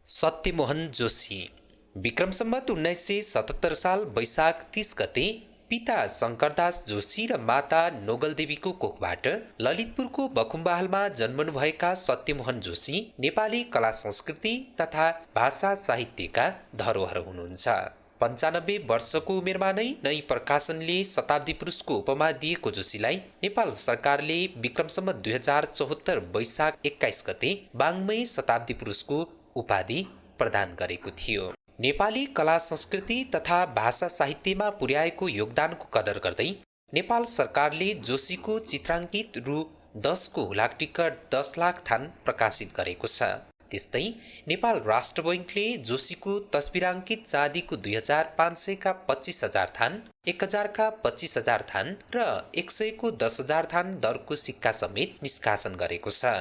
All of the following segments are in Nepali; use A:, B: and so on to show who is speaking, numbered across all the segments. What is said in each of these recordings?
A: सत्यमोहन जोशी विक्रम सम्वत 1977 साल वैशाख 30 गते पिता शङ्करदास जोशी र माता नोगलदेवीको कोखबाट ललितपुरको बकुम्बाहालमा जन्मनुभएका सत्यमोहन जोशी नेपाली कला संस्कृति तथा भाषा साहित्यका धरोहर हुनुहुन्छ। 95 वर्षको उमेरमा नै प्रकाशनले शताब्दी पुरुषको उपमा दिएको जोशीलाई नेपाल सरकारले विक्रम सम्वत 2074 वैशाख 21 गते वाङ्मय शताब्दी पुरुषको उपाधि प्रदान गरेको थियो। नेपाली कला संस्कृति तथा भाषा साहित्यमा पुर्याएको योगदानको कदर गर्दै नेपाल सरकारले जोशीको चित्राङ्कित रु 10 को हुलाक टिकट 10 लाख थान प्रकाशित गरेको छ। त्यस्तै नेपाल राष्ट्र बैंकले जोशीको तस्बिराङ्कित चाँदीको 2500 का 25,000 थान, 1000 का 25,000 थान र 100 को 10,000 थान दरको सिक्का समेत निष्कासन गरेको छ।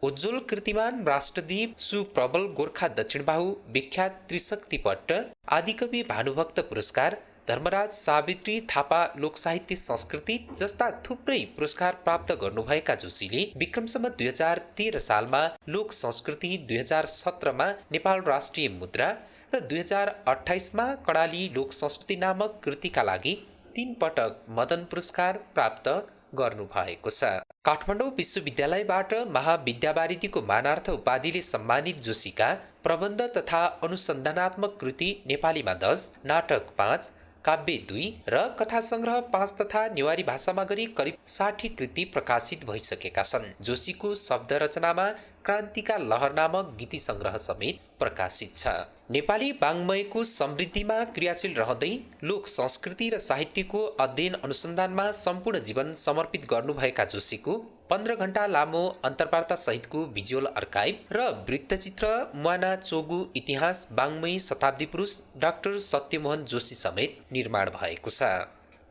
A: उज्जवल कीर्तिमान राष्ट्रदीप सुप्रबल गोर्खा दक्षिणबाहु विख्यात त्रिशक्ति पट्ट आदिकवि भानुभक्त पुरस्कार धर्मराज सावित्री थापा लोकसाहित्य संस्कृति जस्ता थुप्रै पुरस्कार प्राप्त गर्नुभएका जोशीले विक्रम सम्वत 2013 सालमा लोक संस्कृति, 2017 मा नेपाल राष्ट्रिय मुद्रा र 2028 मा कडाली लोक संस्कृति नामक कृतिका लागि 3 पटक मदन पुरस्कार प्राप्त गर्नु भएको छ। काठमाडौँ विश्वविद्यालयबाट महाविद्यावारिधीको मानार्थ उपाधिले सम्मानित जोशीका प्रबन्ध तथा अनुसन्धानात्मक कृति नेपालीमा 10, नाटक 5, काव्य 2 र कथा संग्रह 5 तथा नेवारी भाषामा गरी करिब 60 कृति प्रकाशित भइसकेका छन्। जोशीको शब्द रचनामा क्रान्तिका लहर नामक गीति संग्रह समेत प्रकाशित छ। नेपाली वाङ्मयको समृद्धिमा क्रियाशील रहँदै लोक संस्कृति र साहित्यको अध्ययन अनुसन्धानमा सम्पूर्ण जीवन समर्पित गर्नुभएका जोशीको 15 घण्टा लामो अन्तर्वार्ता सहितको भिजुअल अर्काइभ र वृत्तचित्र मुआना चोगु इतिहास वाङ्मय शताब्दी पुरुष डाक्टर सत्यमोहन जोशी समेत निर्माण भएको छ।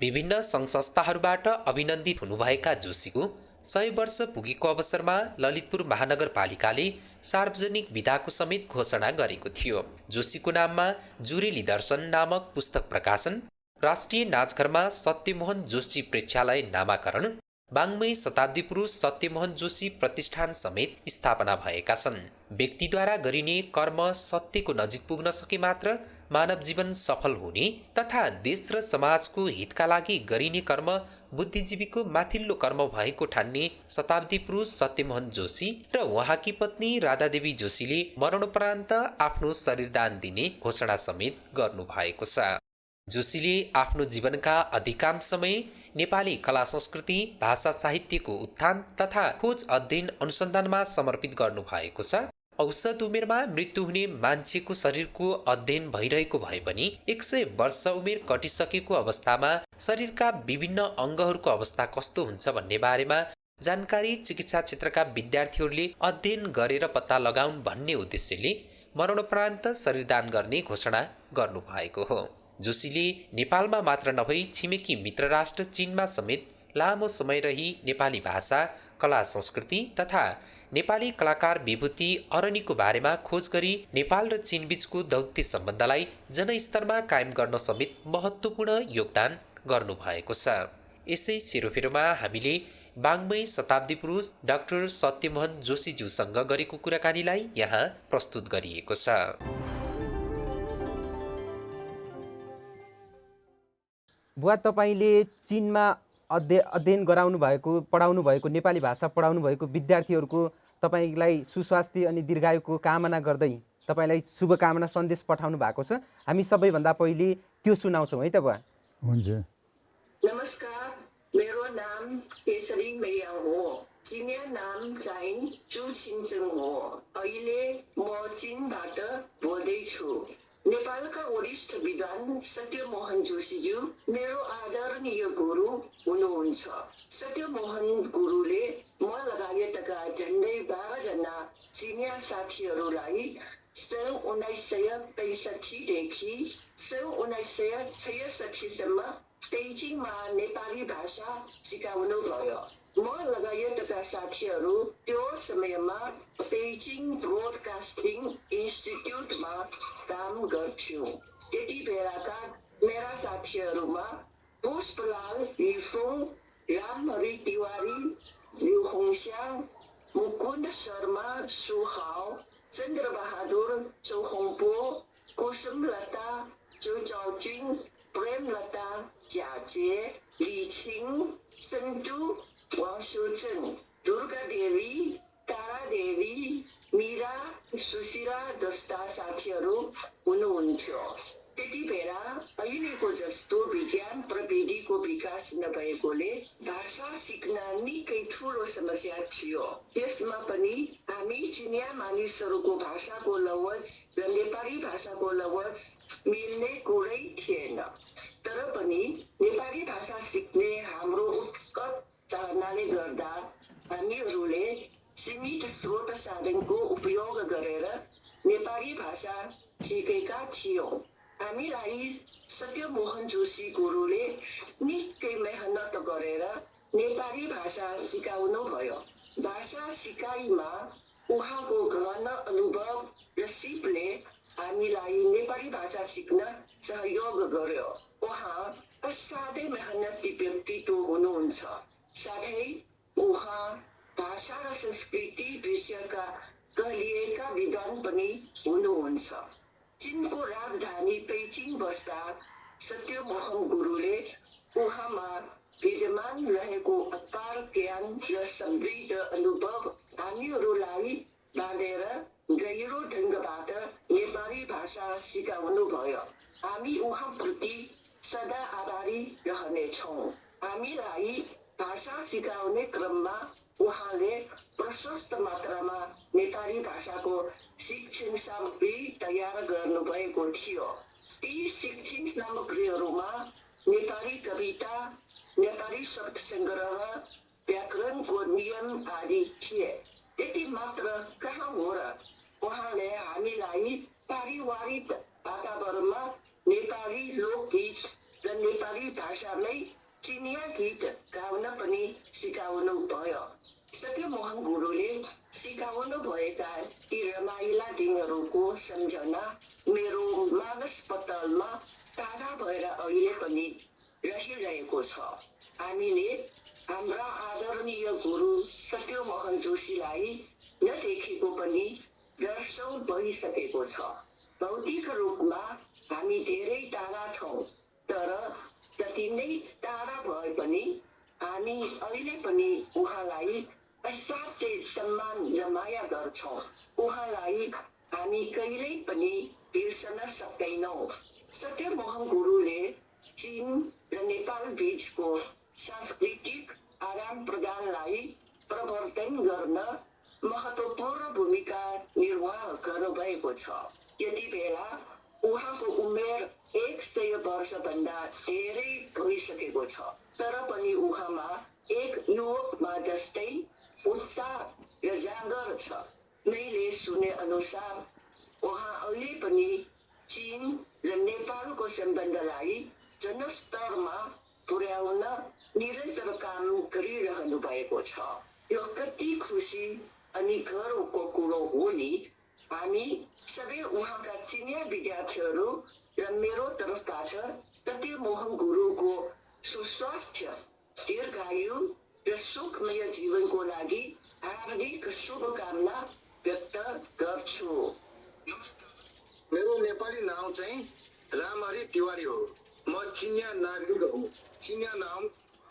A: विभिन्न सङ्घ संस्थाहरूबाट अभिनन्दित हुनुभएका जोशीको 100 वर्ष पुगेको अवसरमा ललितपुर महानगरपालिकाले सार्वजनिक विदाको समेत घोषणा गरेको थियो। जोशीको नाममा जुरेली दर्शन नामक पुस्तक प्रकाशन, राष्ट्रिय नाचघरमा सत्यमोहन जोशी प्रेक्षालय नामाकरण, वाङ्मय शताब्दी पुरुष सत्यमोहन जोशी प्रतिष्ठान समेत स्थापना भएका छन्। व्यक्तिद्वारा गरिने कर्म सत्यको नजिक पुग्न सके मात्र मानव जीवन सफल हुने तथा देश र समाजको हितका लागि गरिने कर्म बुद्धिजीवीको माथिल्लो कर्म भएको ठान्ने शताब्दी पुरुष सत्यमोहन जोशी र उहाँकी पत्नी राधादेवी जोशीले मरणोपरान्त आफ्नो शरीरदान दिने घोषणा समेत गर्नु भएको छ। जोशीले आफ्नो जीवनका अधिकांश समय नेपाली कला संस्कृति, भाषा साहित्यको उत्थान तथा खोज अध्ययन अनुसन्धानमा समर्पित गर्नु भएको छ। औसत उमेरमा मृत्यु हुने मान्छेको शरीरको अध्ययन भइरहेको भए पनि 100 वर्ष उमेर कटिसकेको अवस्थामा शरीरका विभिन्न अङ्गहरूको अवस्था कस्तो हुन्छ भन्ने बारेमा जानकारी चिकित्सा क्षेत्रका विद्यार्थीहरूले अध्ययन गरेर पत्ता लगाउन् भन्ने उद्देश्यले मरणोपरान्त शरीरदान गर्ने घोषणा गर्नु भएको हो। जोशीले नेपालमा मात्र नभई छिमेकी मित्र राष्ट्र चीनमा समेत लामो समय रही नेपाली भाषा, कला संस्कृति तथा नेपाली कलाकार विभूति अरनीको बारेमा खोज गरी नेपाल र चीन बीचको दौत्य सम्बन्धलाई जनस्तरमा कायम गर्न समेत महत्त्वपूर्ण योगदान गर्नु भएको छ। यसै सेरोफेरोमा हामीले वाङ्मय शताब्दी पुरुष डाक्टर सत्यमोहन जोशीज्यूसँग गरेको कुराकानीलाई यहाँ प्रस्तुत गरिएको छ।
B: बुवा, तपाईँले चीनमा अध्ययन गराउनु भएको, पढाउनु भएको, नेपाली भाषा पढाउनु भएको विद्यार्थीहरूको तपाईँलाई सुस्वास्थ्य अनि दीर्घायुको कामना गर्दै तपाईँलाई शुभकामना सन्देश पठाउनु भएको छ। हामी सबैभन्दा पहिले त्यो सुनाउँछौँ है त बुवा?
C: हुन्छ।
D: नमस्कार, मेरो नाम केशरी मैया हो। चिनिया नाम चाहिँ चु छिन्चङ हो। अहिले म चीनबाट बोल्दैछु। नेपालका वरिष्ठ विद्वान सत्यमोहन जोशीज्यू मेरो आदरणीय गुरु हुनुहुन्छ। सत्यमोहन गुरुले म लगायतका झन्डै 12 जना चिनिया साथीहरूलाई सन् 1965 देखि सन् 1966 सम्म बेइजिङमा नेपाली भाषा सिकाउनु भयो। म लगायतका साथीहरू त्यो समयमा बेइजिङ ब्रोडकास्टिङ इन्स्टिट्युटमा काम गर्थ्यौँ। त्यति बेलाका मेरा साथीहरूमा पुष्पलाल लिफुङ, रामहरि तिवारी, लिउ होङस्याङ, मुकुन्द शर्मा सुहाव, चन्द्रबहादुर चौहोङपो, कुसुमलता चौचाउजुङ, प्रेमलता ज्याजे, लिछिङ, सन्तु वाङसुचन, दुर्गा देवी, तारा देवी, मीरा, सुशिला जस्ता साथीहरू हुनुहुन्थ्यो। त्यति बेला अहिलेको जस्तो विज्ञान प्रविधिको विकास नभएकोले भाषा सिक्न निकै ठुलो समस्या थियो। त्यसमा पनि हामी चिनिया मानिसहरूको भाषाको लवज र नेपाली भाषाको लवज मिल्ने कुरै थिएन। तर पनि नेपाली भाषा सिक्ने हाम्रो उत्कट चाहनाले गर्दा हामीहरूले सीमित स्रोत साधनको उपयोग गरेर नेपाली भाषा सिकेका थियौँ। हामीलाई सत्यमोहन जोशी गुरुले निकै मेहनत गरेर नेपाली भाषा सिकाउनु भयो। भाषा सिकाइमा उहाँको गहन अनुभव र सिपले हामीलाई नेपाली भाषा सिक्न सहयोग गर्यो। उहाँ असाध्यै मेहनती व्यक्तित्व हुनुहुन्छ। साथै उहाँ भाषा र संस्कृति विषयका कहलिएका विद्वान पनि हुनुहुन्छ। चीनको राजधानी पेइचिङ बस्दा सत्यमोहन गुरुले उहाँमा विद्यमान रहेको अपार ज्ञान र समृद्ध अनुभव हामीहरूलाई बाँडेर गहिरो ढङ्गबाट नेपाली भाषा सिकाउनु भयो। हामी उहाँप्रति सदा आभारी रहनेछौँ। हामीलाई भाषा सिकाउने क्रममा उहाँले प्रशस्त मात्रामा नेपाली भाषाको शिक्षण सामग्री तयार गर्नुभएको थियो। ती शिक्षण सामग्रीहरूमा नेपाली कविता, नेपाली शब्द सङ्ग्रह, व्याकरणको नियम आदि थिए। त्यति मात्र कहाँ हो र, उहाँले हामीलाई पारिवारिक वातावरणमा नेपाली लोकगीत र नेपाली भाषामै चिनिया गीत गाउन पनि सिकाउनु भयो। सत्यमोहन गुरुले सिकाउनु भएका यी रमाइला दिनहरूको सम्झना मेरो मानस पटलमा ताजा भएर अहिले पनि रहिरहेको छ। हामीले हाम्रा आदरणीय गुरु सत्यमोहन जोशीलाई नदेखेको पनि वर्षौं भइसकेको छ। भौतिक रूपमा हामी धेरै टाढा छौँ, तर जति नै टाढा भए पनि हामी अहिले पनि उहाँलाई असाध्यै सम्मान र माया गर्छौँ। उहाँलाई हामी कहिल्यै पनि बिर्सन सक्दैनौँ। सत्यमोहन गुरुले चीन र नेपाल बीचको सांस्कृतिक आदान प्रदानलाई प्रवर्धन गर्न महत्त्वपूर्ण भूमिका निर्वाह गर्नुभएको छ। यति बेला उहाँको उमेर 100 वर्षभन्दा धेरै भइसकेको छ, तर पनि उहाँमा एक युवकमा जस्तै उत्साह र जाँगर छ। मैले सुने अनुसार उहाँ अहिले पनि चीन र नेपालको सम्बन्धलाई जनस्तरमा पुर्याउन निरन्तर काम गरिरहनु भएको छ। यो कति खुसी अनि गर्वको कुरो हो नि। हामी सबै उहाँका चिनिया विद्यार्थीहरू र मेरो तर्फबाट सत्यमोहन गुरुको सुस्वास्थ्य, दीर्घायु र सुखमय जीवनको लागि हार्दिक शुभकामना व्यक्त गर्छु।
C: मेरो नेपाली नाम चाहिँ रामहरि तिवारी हो। म चिनिया नागरिक हुँ। चिनिया नाम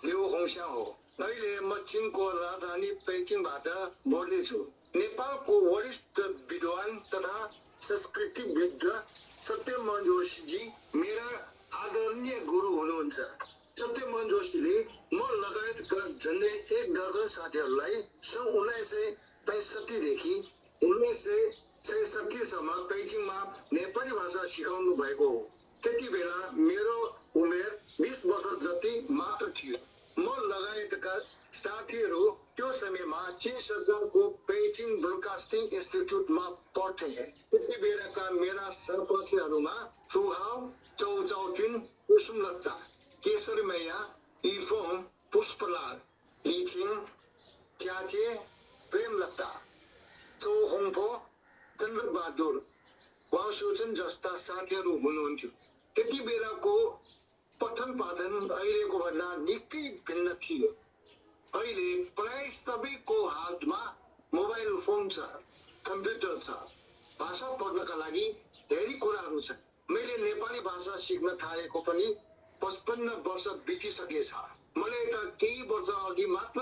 C: लिउ होङस्याङ हो। अहिले म चीनको राजधानी पेइचिङबाट बोल्दैछु। नेपालको वरिष्ठ विद्वान तथा संस्कृतिविद सत्यमोहन जोशीजी मेरा आदरणीय गुरु हुनुहुन्छ। सत्यमोहन जोशीले म लगायतका झन्डै 1 दर्जन साथीहरूलाई सन् 1965 देखि 1966 सम्म पेइचिङमा नेपाली भाषा सिकाउनु भएको हो। त्यति बेला मेरो उमेर 20 वर्ष जति मात्र थियो। म लगायतका साथीहरू त्यो समयमा चीन सरकारको पेइचिङ ब्रोडकास्टिङ इन्स्टिट्युटमा पढ्थे। त्यति बेलाका मेरा सहपाठीहरूमा सुहाव, चौचाउजुन, कुसुमलता, केशरमैया, इफोङ, पुष्पलाल, लिछिङ, च्याचे, प्रेमलता, चौहोङपो, चन्द्रबहादुर, वाङसुचन जस्ता साथीहरू हुनुहुन्थ्यो। त्यति बेलाको पठन पाठन अहिलेको भन्दा निकै भिन्न थियो। अहिले प्राय सबैको हातमा मोबाइल फोन छ, कम्प्युटर छ। भाषा पढ्नका लागि धेरै कुराहरू छन्। मैले नेपाली भाषा सिक्न थालेको पनि 55 वर्ष बितिसकेछ। मैले एउटा केही वर्ष अघि मात्र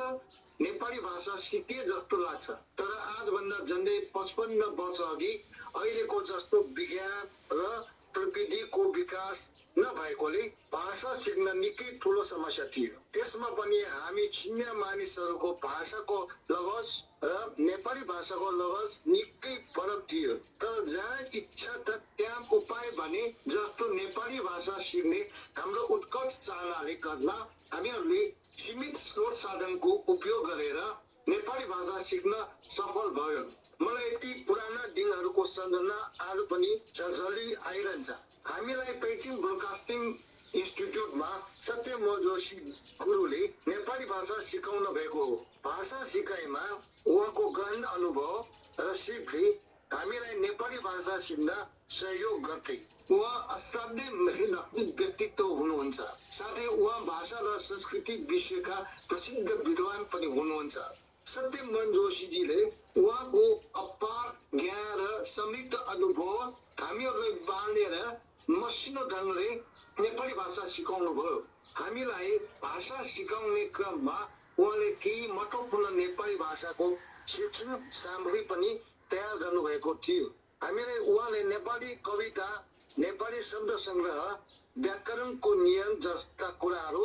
C: नेपाली भाषा सिके जस्तो लाग्छ, तर आजभन्दा झन्डै 55 वर्ष अघि अहिलेको जस्तो विज्ञान र प्रविधिको विकास नभएकोले भाषा सिक्न निकै ठुलो समस्या थियो। त्यसमा पनि हामी छिन्या मानिसहरूको भाषाको लगज र नेपाली भाषाको लगज निकै फरक थियो। तर जहाँ इच्छा त त्यहाँ उपाय भने जस्तो नेपाली भाषा सिक्ने हाम्रो उत्कट चाहनाले गर्दा हामीहरूले सीमित स्रोत साधनको उपयोग गरेर नेपाली भाषा सिक्न सफल भयो। मलाई ती पुराना दिनहरूको सम्झना आज पनि झलझली आइरहन्छ। हामीलाई पेइचिङ ब्रोडकास्टिङ इन्स्टिट्युटमा सत्यम जोशी गुरुले नेपाली भाषा सिकाउनु भएको हो। भाषा सिकाइमा उहाँको गहन अनुभव र सिपले हामीलाई नेपाली भाषा सिक्न सहयोग गर्थे। उहाँ असाध्यै मेहनती व्यक्तित्व हुनुहुन्छ। साथै उहाँ भाषा र संस्कृति विषयका प्रसिद्ध विद्वान पनि हुनुहुन्छ। सत्यम जोशीजीले उहाँको अपार ज्ञान र समृद्ध अनुभव हामीहरूलाई बाँडेर मसिनो ढङ्गले नेपाली भाषा सिकाउनु भयो। हामीलाई भाषा सिकाउने क्रममा उहाँले केही महत्त्वपूर्ण नेपाली भाषाको शैक्षणिक सामग्री पनि तयार गर्नुभएको थियो। हामीलाई उहाँले नेपाली कविता, नेपाली शब्द सङ्ग्रह, व्याकरणको नियम जस्ता कुराहरू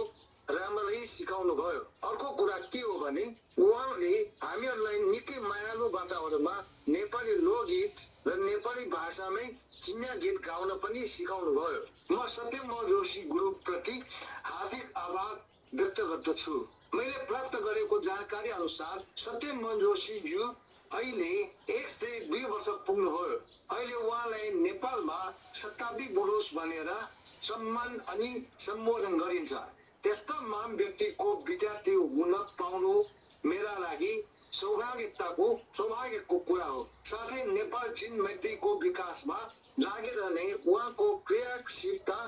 C: राम्ररी सिकाउनु भयो। अर्को कुरा के हो भने उहाँले हामीहरूलाई निकै मायालु वातावरणमा नेपाली लोकगीत र नेपाली भाषामै चिन्या गीत गाउन पनि सिकाउनु भयो। म सत्यम जोशी गुरुप्रति हार्दिक आभार व्यक्त गर्दछु। मैले प्राप्त गरेको जानकारी अनुसार सत्यम जोशीज्यू अहिले 102 वर्ष पुग्नुभयो। अहिले उहाँलाई नेपालमा शताब्दी पुरुष भनेर सम्मान अनि सम्बोधन गरिन्छ। त्यस्ता महान व्यक्तिको विद्यार्थी हुन पाउनु मेरा लागि सौभाग्यको कुरा हो। साथै नेपाल चीन मैत्रीको विकासमा लागिरहने उहाँको क्रियाशीलता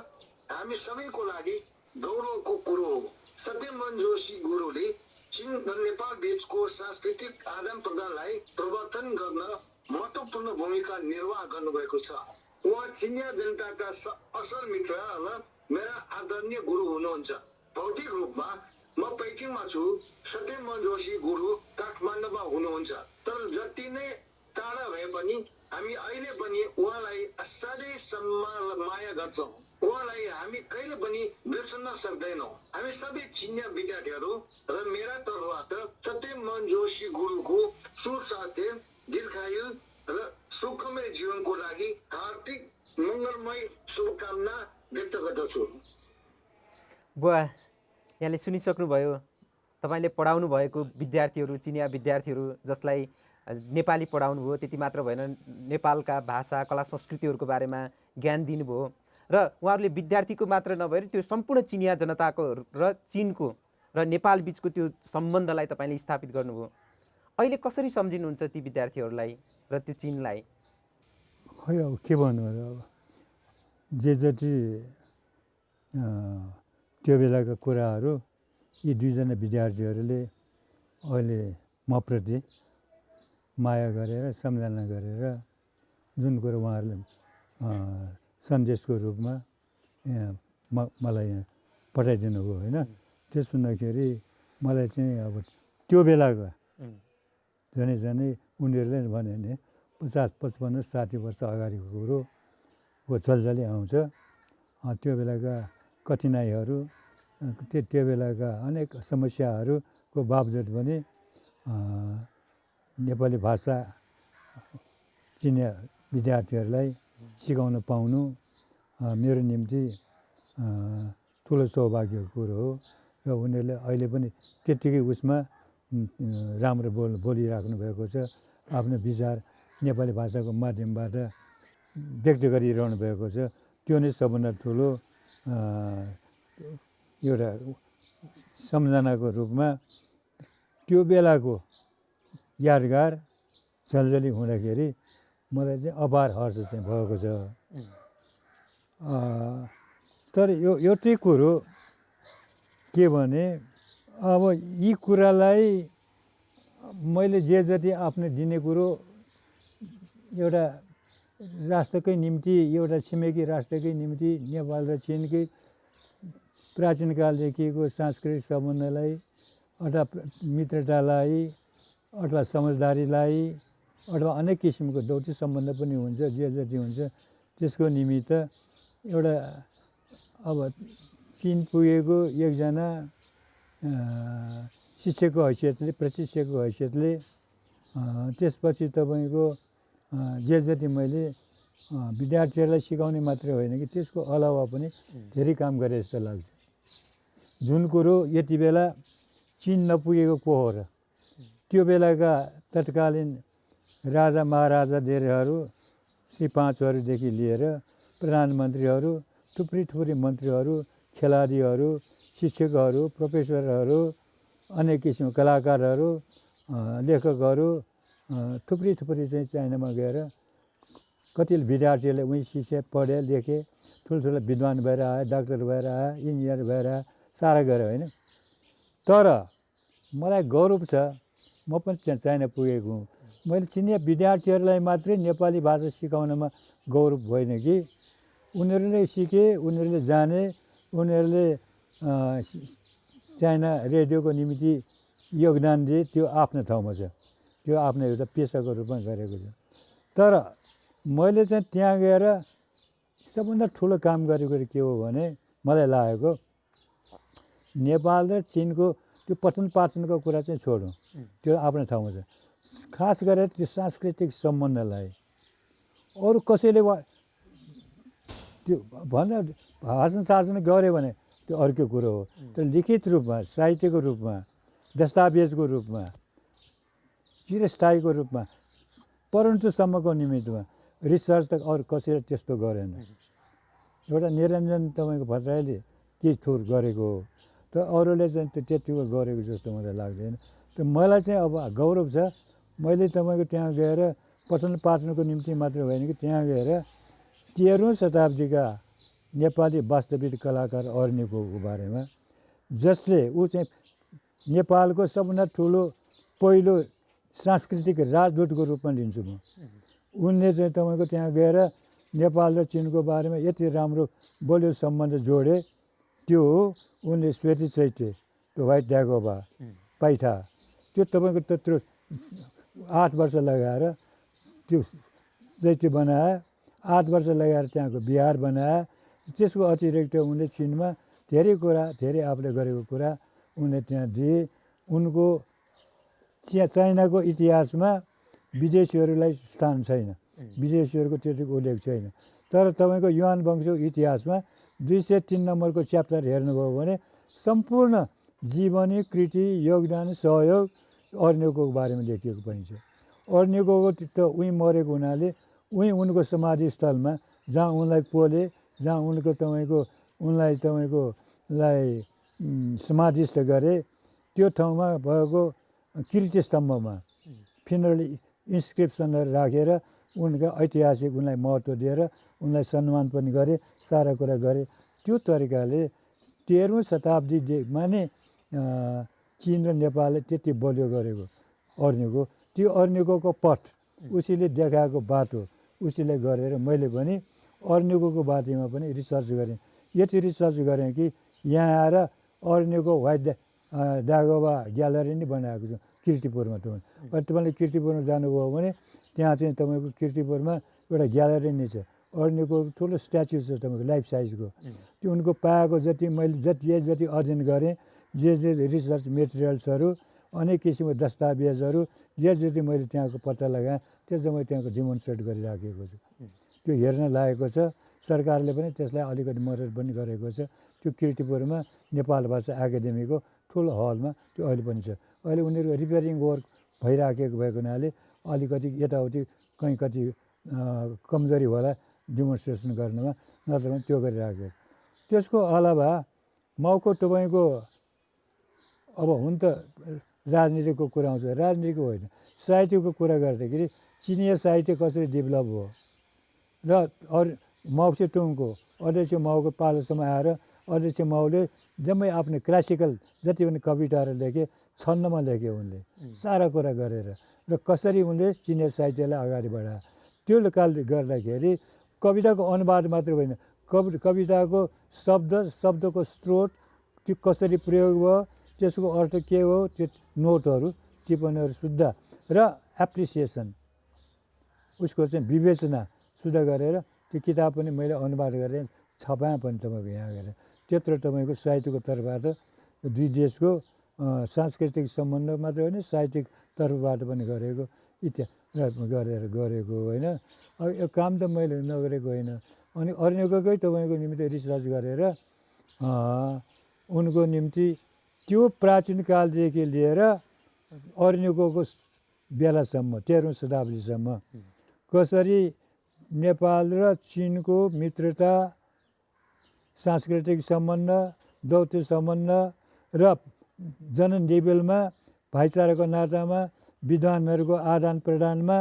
C: हामी सबैको लागि गौरवको कुरो हो। सत्यम जोशी गुरुले चीन र नेपाल बीचको सांस्कृतिक आदान प्रदानलाई प्रवर्धन गर्न महत्त्वपूर्ण भूमिका निर्वाह गर्नुभएको छ। उहाँ चिनिया जनताका असल मित्र र मेरा आदरणीय गुरु हुनुहुन्छ। भौतिक रूपमा म पेइचिङमा छु, सत्यम जोशी गुरु काठमाडौँमा हुनुहुन्छ। तर जति नै टाढा भए पनि हामी अहिले पनि उहाँलाई असाध्यै सम्मान र माया गर्छौँ। उहाँलाई हामी कहिले पनि बिर्सन सक्दैनौँ। हामी सबै चिनिया विद्यार्थीहरू र मेरा तर्फबाट सत्यम जोशी गुरुको सुस्वास्थ्य, दीर्घायु र सुखमय जीवनको लागि हार्दिक मङ्गलमय शुभकामना व्यक्त गर्दछु।
B: बुवा, यहाँले सुनिसक्नुभयो, तपाईँले पढाउनु भएको विद्यार्थीहरू, चिनिया विद्यार्थीहरू जसलाई नेपाली पढाउनु भयो। त्यति मात्र भएन, नेपालका भाषा, कला, संस्कृतिहरूको बारेमा ज्ञान दिनुभयो र उहाँहरूले विद्यार्थीको मात्र नभएर त्यो सम्पूर्ण चिनिया जनताको र चिनको र नेपाल बिचको त्यो सम्बन्धलाई तपाईँले स्थापित गर्नुभयो। अहिले कसरी सम्झिनुहुन्छ ती विद्यार्थीहरूलाई र त्यो चिनलाई?
E: खै अब के भन्नु, अब जे जति त्यो बेलाका कुराहरू यी दुईजना विद्यार्थीहरूले अहिले मप्रति माया गरेर, सम्झना गरेर जुन कुरो उहाँहरूले सन्देशको रूपमा मलाई यहाँ पठाइदिनु भयो होइन। त्यस हुँदाखेरि मलाई चाहिँ अब त्यो बेलाको झनै उनीहरूले भने नि 50-55 60 वर्ष अगाडिको कुरो हो, झलझली आउँछ। त्यो बेलाका कठिनाइहरू, त्यो बेलाका अनेक समस्याहरूको बावजुद पनि नेपाली भाषा चिनिया विद्यार्थीहरूलाई सिकाउन पाउनु मेरो निम्ति ठुलो सौभाग्यको कुरो हो। र उनीहरूले अहिले पनि त्यत्तिकै उसमा राम्रो बोलिराख्नु भएको छ। आफ्नो विचार नेपाली भाषाको माध्यमबाट व्यक्त गरिरहनु भएको छ। त्यो नै सबभन्दा ठुलो एउटा सम्झनाको रूपमा त्यो बेलाको यादगार झलझली हुँदाखेरि मलाई चाहिँ अपार हर्ष चाहिँ भएको छ। तर एउटै कुरो के भने अब यी कुरालाई मैले जे जति आफ्नो दिने कुरो एउटा राष्ट्रकै निम्ति एउटा छिमेकी राष्ट्रकै निम्ति नेपाल र चिनकै प्राचीन कालदेखिको सांस्कृतिक सम्बन्धलाई अथवा मित्रतालाई अथवा समझदारीलाई अथवा अनेक किसिमको दौत्य सम्बन्ध पनि हुन्छ जे जति हुन्छ त्यसको निमित्त एउटा अब चिन पुगेको एकजना शिक्षकको हैसियतले प्रशिक्षकको हैसियतले त्यसपछि तपाईँको जे जति मैले विद्यार्थीहरूलाई सिकाउने मात्रै होइन कि त्यसको अलावा पनि धेरै काम गरे जस्तो लाग्छ। जुन कुरो यति बेला चिन नपुगेको को हो र त्यो बेलाका तत्कालीन राजा महाराजा धेरैहरू श्री पाँचहरूदेखि लिएर प्रधानमन्त्रीहरू थुप्रै मन्त्रीहरू खेलाडीहरू शिक्षकहरू प्रोफेसरहरू अनेक किसिमको कलाकारहरू लेखकहरू थुप्रै चाहिँ चाइनामा गएर कति विद्यार्थीहरूले उहीँ शिक्षा पढे लेखे ठुल्ठुलो विद्वान भएर आए डाक्टर भएर आए इन्जिनियर भएर आए सारा गरे होइन। तर मलाई गौरव छ म पनि चाइना पुगेको हुँ। मैले चिनिया विद्यार्थीहरूलाई मात्रै नेपाली भाषा सिकाउनमा गौरव होइन कि उनीहरूले सिके उनीहरूले जाने उनीहरूले चाइना रेडियोको निम्ति योगदान दिए त्यो आफ्नो ठाउँमा छ त्यो आफ्नो एउटा पेसाको रूपमा गरेको छ। तर मैले चाहिँ त्यहाँ गएर सबभन्दा ठुलो काम गरेको के हो भने मलाई लागेको नेपाल र चिनको त्यो पठन पाठनको कुरा चाहिँ छोडौँ त्यो आफ्नो ठाउँमा छ। खास गरेर त्यो सांस्कृतिक सम्बन्धलाई अरू कसैले त्यो भन्दा भाषण शासन गऱ्यो भने त्यो अर्को कुरो हो। त्यो लिखित रूपमा साहित्यको रूपमा दस्तावेजको रूपमा चिरस्थायीको रूपमा परन्तुसम्मको निमित्तमा रिसर्च त अरू कसैले त्यस्तो गरेन। एउटा निरञ्जन तपाईँको भट्टराईले केही थोर गरेको हो तर अरूले चाहिँ त्यतिको गरेको जस्तो मलाई लाग्दैन। त्यो मलाई चाहिँ अब गौरव छ मैले तपाईँको त्यहाँ गएर पठन पाठनको निम्ति मात्र होइन कि त्यहाँ गएर 13औँ शताब्दीका नेपाली वास्तविक कलाकार अर्निकोको बारेमा जसले ऊ चाहिँ नेपालको सबभन्दा ठुलो पहिलो सांस्कृतिक राजदूतको रूपमा लिन्छु म। उनले चाहिँ तपाईँको त्यहाँ गएर नेपाल र चिनको बारेमा यति राम्रो बलियो सम्बन्ध जोडे त्यो हो उनले श्वेती चैत्य त्यो व्हाइट ड्यागोबा पाइथा त्यो तपाईँको त्यत्रो 8 वर्ष लगाएर त्यो चैत्य बनाए 8 वर्ष लगाएर त्यहाँको बिहार बनाए। त्यसको अतिरिक्त उनले चिनमा धेरै कुरा धेरै आफूले गरेको कुरा उनले त्यहाँ दिए। उनको चाइनाको इतिहासमा विदेशीहरूलाई स्थान छैन विदेशीहरूको त्यतिको उल्लेख छैन। तर तपाईँको युहान वंशको इतिहासमा 203 नम्बरको च्याप्टर हेर्नुभयो भने सम्पूर्ण जीवनी कृति योगदान सहयोग अर्निको बारेमा लेखिएको पाइन्छ। अर्निको त उहीँ मरेको हुनाले उहीँ उनको समाधि स्थलमा जहाँ उनलाई पोले जहाँ उनको उनलाई समाधिस्थ गरे त्यो ठाउँमा भएको कीर्ति स्तम्भमा फिनरल इन्स्क्रिप्सनहरू राखेर उनका ऐतिहासिक उनलाई महत्त्व दिएर उनलाई सम्मान पनि गरे सारा कुरा गरे। त्यो तरिकाले 13औँ शताब्दीमा नै चिन र नेपालले त्यति बलियो गरेको अर्निको त्यो अर्निकोको पथ उसले देखाएको बाटो उसले गरेर मैले पनि अर्निकोको बारेमा पनि रिसर्च गरेँ। यति रिसर्च गरेँ कि यहाँ आएर अर्निको व्हाइट ड्यागोबा ग्यालरी नै बनाएको छ किर्तिपुरमा। तपाईँले किर्तिपुरमा जानुभयो भने त्यहाँ चाहिँ तपाईँको किर्तिपुरमा एउटा ग्यालरी नै छ अर्निको ठुलो स्ट्याचु छ तपाईँको लाइफ साइजको। त्यो उनको पाएको जति मैले जति अध्ययन गरेँ जे रिसर्च मेटेरियल्सहरू अनेक किसिमको दस्तावेजहरू जे जति मैले त्यहाँको पत्ता लगाएँ त्यो चाहिँ मैले त्यहाँको डिमोन्स्ट्रेट गरिराखेको छु। त्यो हेर्न लागेको छ। सरकारले पनि त्यसलाई अलिकति मद्दत पनि गरेको छ। त्यो किर्तिपुरमा नेपाल भाषा एकाडेमीको ठुलो हलमा त्यो अहिले पनि छ। अहिले उनीहरूको रिपेयरिङ वर्क भइराखेको भएको हुनाले अलिकति यताउति कहीँ कति कमजोरी होला डिमोन्स्ट्रेसन गर्नमा नत्र पनि त्यो गरिराखेको छ। त्यसको अलावा माउको तपाईँको अब हुन त राजनीतिको कुरा आउँछ राजनीतिको होइन साहित्यको कुरा गर्दाखेरि चिनिया साहित्य कसरी डेभलप हो र माउ सेतुङको अध्यक्ष माउको पालोसम्म आएर अध्यक्ष माउले जम्मै आफ्नो क्लासिकल जति पनि कविताहरू लेखे छन्दमा लेखे उनले सारा कुरा गरेर र कसरी उनले चिनिया साहित्यलाई अगाडि बढाए त्यो कारणले गर्दाखेरि कविताको अनुवाद मात्र होइन, कविताको शब्दको स्रोत त्यो कसरी प्रयोग भयो, त्यसको अर्थ के हो, त्यो नोटहरू टिप्पणीहरू शुद्ध र एप्रिसिएसन उसको चाहिँ विवेचना शुद्ध गरेर त्यो किताब पनि मैले अनुवाद गरेर छपाएँ पनि तपाईँको यहाँ गएर। त्यत्रो तपाईँको साहित्यको तर्फबाट दुई देशको सांस्कृतिक सम्बन्ध मात्र होइन, साहित्यिक तर्फबाट पनि गरेको गरेको होइन। अब यो काम त मैले नगरेको होइन। अनि अर्निकोकै तपाईँको निम्ति रिसर्च गरेर उनको निम्ति त्यो प्राचीन कालदेखि लिएर अर्निकोको बेलासम्म 13औँ शताब्दीसम्म कसरी नेपाल र चिनको मित्रता, सांस्कृतिक सम्बन्ध, दौत्य सम्बन्ध र जनन लेभलमा भाइचाराको नातामा, विद्वानहरूको आदान प्रदानमा,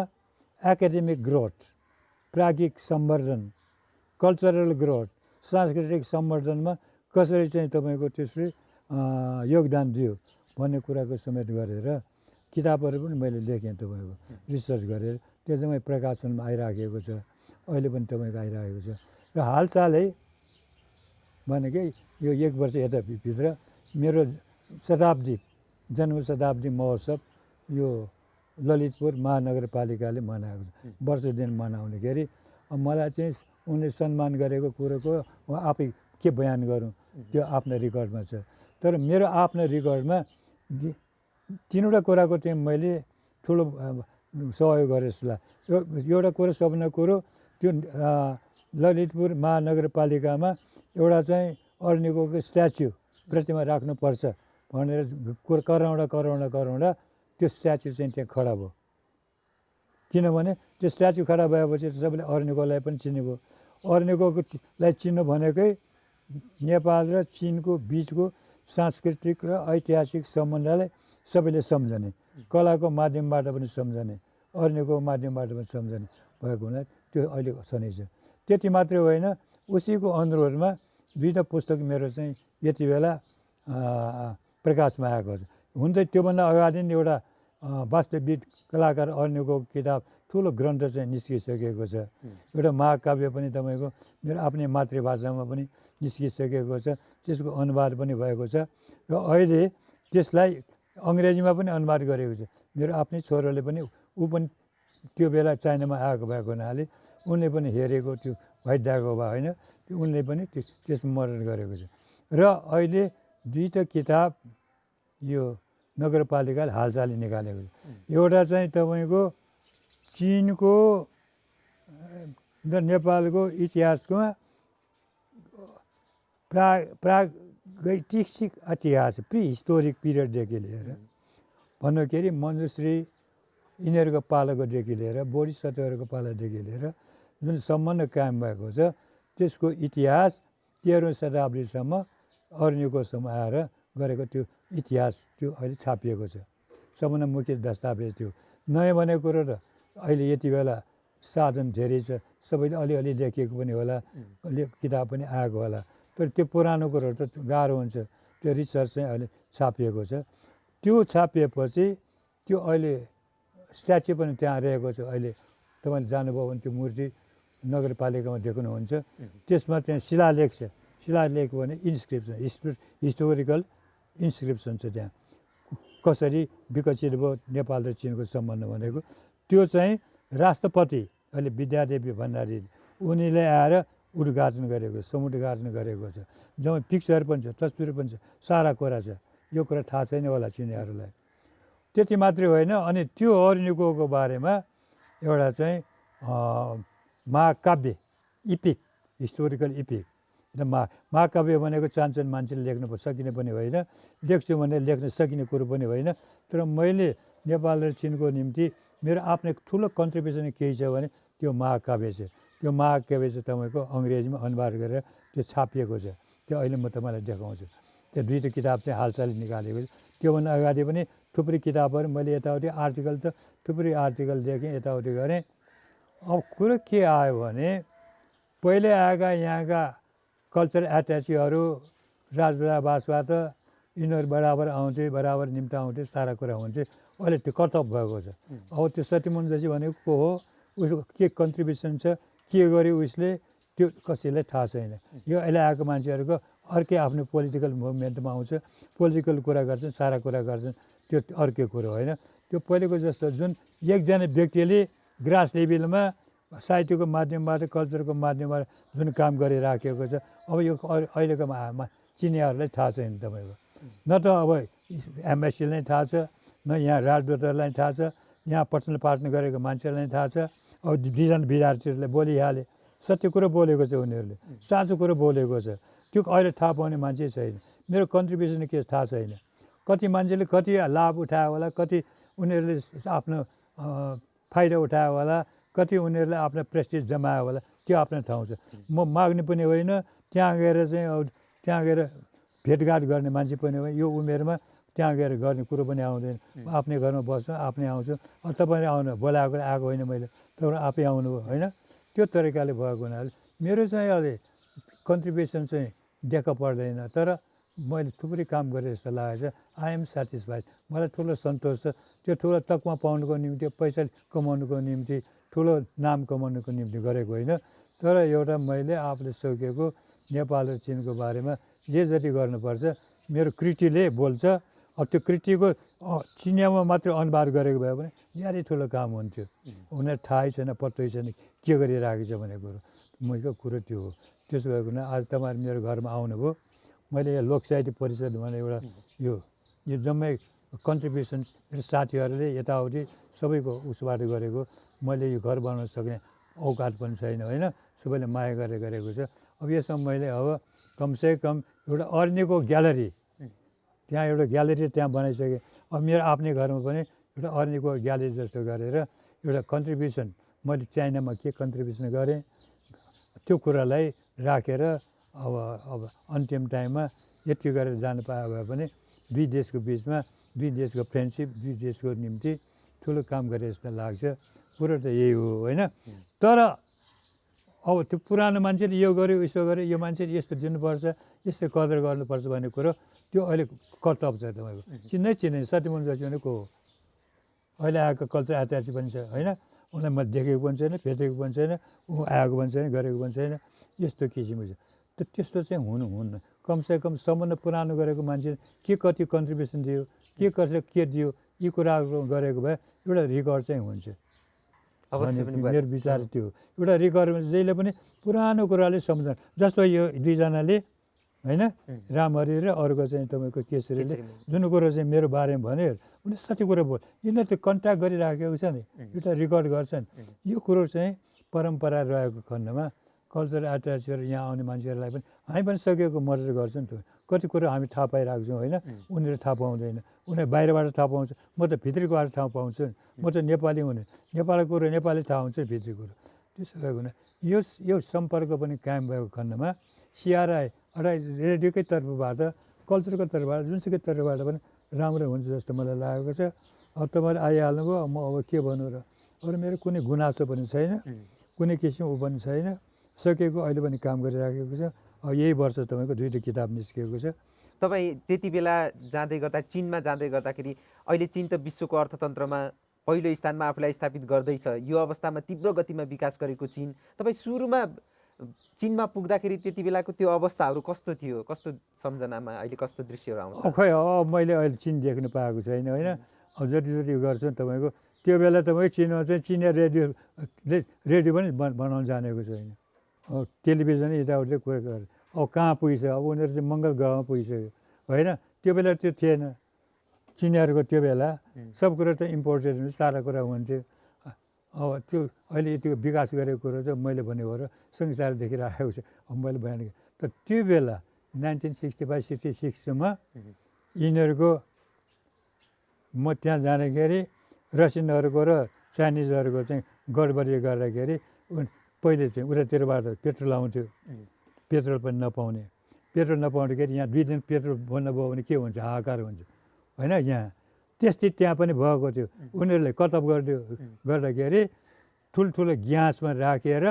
E: एकाडेमिक ग्रोथ, प्राज्ञिक सम्वर्धन, कल्चरल ग्रोथ, सांस्कृतिक सम्वर्धनमा कसरी चाहिँ तपाईँको त्यसले योगदान दियो भन्ने कुराको समेत गरेर किताबहरू पनि मैले लेखेँ तपाईँको रिसर्च गरेर। त्यो चाहिँ प्रकाशनमा आइराखेको छ, अहिले पनि तपाईँको आइरहेको छ। र हालसालै भनेकै यो 1 वर्ष यताभित्र मेरो जन्म शताब्दी महोत्सव यो ललितपुर महानगरपालिकाले मनाएको छ। वर्ष दिन मनाउँदाखेरि मलाई चाहिँ उनले सम्मान गरेको कुरोको आफै के बयान गरौँ, त्यो आफ्नो रेकर्डमा छ। तर मेरो आफ्नो रेकर्डमा 3वटा कुराको चाहिँ मैले ठुलो सहयोग गरेँ जस्तो लाग्छ। एउटा कुरो, सबभन्दा कुरो त्यो ललितपुर महानगरपालिकामा एउटा चाहिँ अर्निकोको स्ट्याच्यु प्रतिमा राख्नुपर्छ भनेर कराउँदा त्यो स्ट्याच्यु चाहिँ त्यहाँ खडा भयो। किनभने त्यो स्ट्याच्यु खडा भएपछि सबैले अर्निकोलाई पनि चिन्नुभयो। अर्निकोलाई चिन्नु भनेकै नेपाल र चिनको बिचको सांस्कृतिक र ऐतिहासिक सम्बन्धलाई सबैले सम्झने, कलाको माध्यमबाट पनि सम्झने, अर्निको माध्यमबाट पनि सम्झने भएको हुनाले त्यो अहिले छँदैछ। त्यति मात्रै होइन, उसैको अनुरोधमा 2टा पुस्तक मेरो चाहिँ यति बेला प्रकाशमा आएको छ। हुन त त्योभन्दा अगाडि नै एउटा वास्तविक कलाकार अर्निको किताब ठुलो ग्रन्थ चाहिँ निस्किसकेको छ। एउटा महाकाव्य पनि तपाईँको मेरो आफ्नै मातृभाषामा पनि निस्किसकेको छ, त्यसको अनुवाद पनि भएको छ। र अहिले त्यसलाई अङ्ग्रेजीमा पनि अनुवाद गरेको छ। मेरो आफ्नै छोरोले पनि ऊ पनि त्यो बेला चाइनामा आएको भएको हुनाले उनले पनि हेरेको, त्यो भइदिएको भए होइन, त्यो उनले पनि त्यसमा मद्दत गरेको छ। र अहिले 2टा किताब यो नगरपालिकाले हालसालै निकालेको छ। एउटा चाहिँ तपाईँको चिनको र नेपालको इतिहासमा प्रागैतिहासिक इतिहास, प्रि हिस्टोरिक पिरियडदेखि लिएर भन्दाखेरि मञ्जुश्री यिनीहरूको पालाकोदेखि लिएर बोधिसत्वहरूको पालादेखि लिएर जुन सम्बन्ध कायम भएको छ त्यसको इतिहास 13औँ शताब्दीसम्म अर्निकोसम्म आएर गरेको त्यो इतिहास त्यो अहिले छापिएको छ। सबभन्दा मुख्य दस्तावेज त्यो। नयाँ भनेको कुरो र अहिले यति बेला साधन धेरै छ, सबैले अलिअलि लेखिएको पनि होला, किताब पनि आएको होला। तर त्यो पुरानो कुरोहरू त गाह्रो हुन्छ। त्यो रिसर्च चाहिँ अहिले छापिएको छ। त्यो छापिएपछि त्यो अहिले स्ट्याच्यु पनि त्यहाँ रहेको छ। अहिले तपाईँले जानुभयो भने त्यो मूर्ति नगरपालिकामा देख्नुहुन्छ। त्यसमा चाहिँ शिलालेख छ। शिलालेख भने इन्स्क्रिप्सन, हिस्टोरिकल इन्स्क्रिप्सन छ त्यहाँ। कसरी विकसित भयो नेपाल र चिनको सम्बन्ध भनेको त्यो चाहिँ राष्ट्रपति अहिले विद्यादेवी भण्डारी उनीले आएर उद्घाटन गरेको, समुद्घाटन गरेको छ। जब पिक्चर पनि छ, तस्बिर पनि छ, सारा कुरा छ। यो कुरा थाहा छैन होला चिनेहरूलाई। त्यति मात्रै होइन, अनि त्यो अर्निकोको बारेमा एउटा चाहिँ महाकाव्य, इपिक, हिस्टोरिकल इपिक। महाकाव्य भनेको चाहन्छन् मान्छेले लेख्नु सकिने पनि होइन, लेख्छु भने लेख्न सकिने कुरो पनि होइन। तर मैले नेपाल र चिनको निम्ति मेरो आफ्नै ठुलो कन्ट्रिब्युसन केही छ भने त्यो महाकाव्य छ। त्यो महाकाव्य चाहिँ तपाईँको अङ्ग्रेजीमा अनुवाद गरेर त्यो छापिएको छ। त्यो अहिले म तपाईँलाई देखाउँछु। त्यो 2टा किताब चाहिँ हालसालै निकालेको छ। त्योभन्दा अगाडि पनि थुप्रै किताबहरू मैले यताउति आर्टिकल त थुप्रै आर्टिकल लेखेँ, यताउति गरेँ। अब कुरो के आयो भने पहिले आएका यहाँका कल्चर एट्याचीहरू राजदूतावासबाट यिनीहरू बराबर आउँथे, बराबर निम्ति आउँथे, सारा कुरा हुन्थे। अहिले त्यो कट अफ भएको छ। अब त्यो सत्यमन जोशी भनेको को हो उसको के कन्ट्रिब्युसन छ, के गर्यो उसले, त्यो कसैलाई थाहा छैन। यो अहिले आएको मान्छेहरूको अर्कै आफ्नो पोलिटिकल मुभमेन्टमा आउँछ, पोलिटिकल कुरा गर्छन्, सारा कुरा गर्छन्, त्यो अर्कै कुरो होइन। त्यो पहिलेको जस्तो जुन एकजना व्यक्तिले ग्रास लेभलमा साहित्यको माध्यमबाट, कल्चरको माध्यमबाट जुन काम गरिराखेको छ, अब यो अहिलेको चिनियाहरूलाई थाहा छैन तपाईँको। न त अब एमएससीलाई थाहा छ, न यहाँ राजदूतहरूलाई थाहा छ, यहाँ प्रश्न पार्न गरेको मान्छेहरूलाई थाहा छ। अब दुईजना विद्यार्थीहरूले बोलिहाले, सत्य कुरो बोलेको छ उनीहरूले, साँचो कुरो बोलेको छ। त्यो अहिले थाहा पाउने मान्छे छैन। मेरो कन्ट्रिब्युसन के थाहा छैन। कति मान्छेले कति लाभ उठायो होला, कति उनीहरूले आफ्नो फाइदा उठायो होला, कति उनीहरूले आफ्नो प्रेस्टिज जमायो होला, त्यो आफ्नो ठाउँ छ। म माग्ने पनि होइन, त्यहाँ गएर चाहिँ अब त्यहाँ गएर भेटघाट गर्ने मान्छे पनि होइन। यो उमेरमा त्यहाँ गएर गर्ने कुरो पनि आउँदैन। आफ्नै घरमा बस्छ, आफ्नै आउँछु। तपाईँले आउनु बोलाएको आएको होइन, मैले तपाईँ आफै आउनुभयो होइन। त्यो तरिकाले भएको हुनाले मेरो चाहिँ अहिले कन्ट्रिब्युसन चाहिँ देखा पर्दैन। तर मैले थुप्रै काम गरेँ जस्तो लागेको छ। I am satisfied. मलाई ठुलो सन्तोष छ। त्यो ठुलो तकमा पाउनुको निम्ति, पैसा कमाउनुको निम्ति, ठुलो नाम कमाउनुको निम्ति गरेको होइन। तर एउटा मैले आफूले सोचेको नेपाल र चिनको बारेमा जे जति गर्नुपर्छ, मेरो कृतिले बोल्छ। अब त्यो कृतिको चिनियामा मात्रै अनुवाद गरेको भए भने ज्यादै ठुलो काम हुन्थ्यो। उनीहरू थाहै छैन, पत्तै छैन के गरिरहेको छ भन्ने कुरो। मैले कुरो त्यो हो। त्यसो भएको हुना आज तपाईँहरू मेरो घरमा आउनुभयो। मैले यहाँ लोक साहित्य परिषद भने एउटा यो जम्मै कन्ट्रिब्युसन मेरो साथीहरूले यताउति सबैको उसबाट गरेको। मैले यो घर बनाउन सक्ने औकात पनि छैन होइन। सबैले माया गरेर गरेको छ। अब यसमा मैले अब कमसेकम एउटा अर्नीको ग्यालरी, त्यहाँ एउटा ग्यालरी त्यहाँ बनाइसकेँ। अब मेरो आफ्नै घरमा पनि एउटा अर्नीको ग्यालरी जस्तो गरेर एउटा कन्ट्रिब्युसन मैले चाइनामा के कन्ट्रिब्युसन गरेँ त्यो कुरालाई राखेर अब अन्तिम टाइममा यति गरेर जानु पायो भए पनि दुई देशको बिचमा, दुई देशको फ्रेन्डसिप, दुई देशको निम्ति ठुलो काम गरे जस्तो लाग्छ। कुरो त यही हो होइन। तर अब त्यो पुरानो मान्छेले यो गर्यो, यसो गर्यो, यो मान्छेले यस्तो दिनुपर्छ, यस्तो कदर गर्नुपर्छ भन्ने कुरो त्यो अहिले कर्तव्य छ तपाईँको। चिन्नै सत्यमन जोशी भने को हो। अहिले आएको कल्चर आचार्य पनि छ होइन। उसलाई मैले देखेको पनि छैन, भेटेको पनि छैन, ऊ आएको पनि छैन, गरेको पनि छैन। यस्तो किसिमको छ। त त्यस्तो चाहिँ हुनुहुन्न। कमसेकम सम्बन्ध पुरानो गरेको मान्छे के कति कन्ट्रिब्युसन दियो, के कसले के दियो, यी कुराहरू गरेको भए एउटा रेकर्ड चाहिँ हुन्छ। मेरो विचार त्यो एउटा रेकर्डमा जहिले पनि पुरानो कुराले सम्झना। जस्तो यो दुईजनाले होइन, रामहरि र अर्को चाहिँ तपाईँको केसरीले जुन कुरो चाहिँ मेरो बारेमा भन्यो, उनीहरूले सबै कुरो बोल, यिनीहरूले त्यो कन्ट्याक्ट गरिराखेको छ नि, एउटा रेकर्ड गर्छन्। यो कुरो चाहिँ परम्परा रहेको खण्डमा कल्चर आचार्यहरू यहाँ आउने मान्छेहरूलाई पनि हामी पनि सकेको मद्दत गर्छ नि त। कति कुरो हामी थाहा पाइरहेको छौँ होइन, उनीहरू थाहा पाउँदैन। उनीहरू बाहिरबाट थाहा पाउँछ, म त भित्रकोबाट थाहा पाउँछु नि। म त नेपाली हुने, नेपालको कुरो नेपाली थाहा हुन्छ नि, भित्री कुरो। त्यसो भएको हुना यो सम्पर्क पनि कायम भएको खण्डमा सिआरआई रेडियोकै तर्फबाट, कल्चरको तर्फबाट, जुनसुकै तर्फबाट पनि राम्रो हुन्छ जस्तो मलाई लागेको छ। अब तपाईँले आइहाल्नुभयो, म अब के भन्नु र। अरू मेरो कुनै गुनासो पनि छैन, कुनै किसिम ऊ पनि छैन। सकेको अहिले पनि काम गरिराखेको छ। अब यही वर्ष तपाईँको 2टा किताब निस्किएको छ।
B: तपाईँ त्यति बेला जाँदै गर्दा, चिनमा जाँदै गर्दाखेरि अहिले चिन त विश्वको अर्थतन्त्रमा पहिलो स्थानमा आफूलाई स्थापित गर्दैछ। यो अवस्थामा तीव्र गतिमा विकास गरेको चिन, तपाईँ सुरुमा चिनमा पुग्दाखेरि त्यति बेलाको त्यो अवस्थाहरू कस्तो थियो, कस्तो सम्झनामा अहिले कस्तो दृश्यहरू आउँछ?
E: खै अब मैले अहिले चिन देख्नु पाएको छैन होइन। अब जति जति गर्छु तपाईँको त्यो बेला तपाईँको चिनमा चाहिँ चिनिया रेडियो पनि बनाउन जानेको छैन। टेलिभिजन यताउति कुरा गरे। अब कहाँ पुगिसक्यो, अब उनीहरू चाहिँ मङ्गल ग्रहमा पुगिसक्यो होइन। त्यो बेला त्यो थिएन चिनियाहरूको। त्यो बेला सब कुरो त इम्पोर्टेड हुन्छ, सारा कुरा हुन्थ्यो। अब त्यो अहिले त्यो विकास गरेको कुरो चाहिँ मैले भनेको र संसार देखिरहेको छ। अब मैले भनेको तर त्यो बेला 1965-66सम्म यिनीहरूको म त्यहाँ जाँदाखेरि रसियनहरूको र चाइनिजहरूको चाहिँ गडबडी गर्दाखेरि पहिले चाहिँ उतातिरबाट पेट्रोल आउँथ्यो, पेट्रोल पनि नपाउने। पेट्रोल नपाउँदाखेरि यहाँ 2 दिन पेट्रोल भन्नुभयो भने के हुन्छ, हाहाकार हुन्छ होइन। यहाँ त्यस्तै त्यहाँ पनि भएको थियो। उनीहरूले कटअप गर्दाखेरि ठुल्ठुलो ग्यासमा राखेर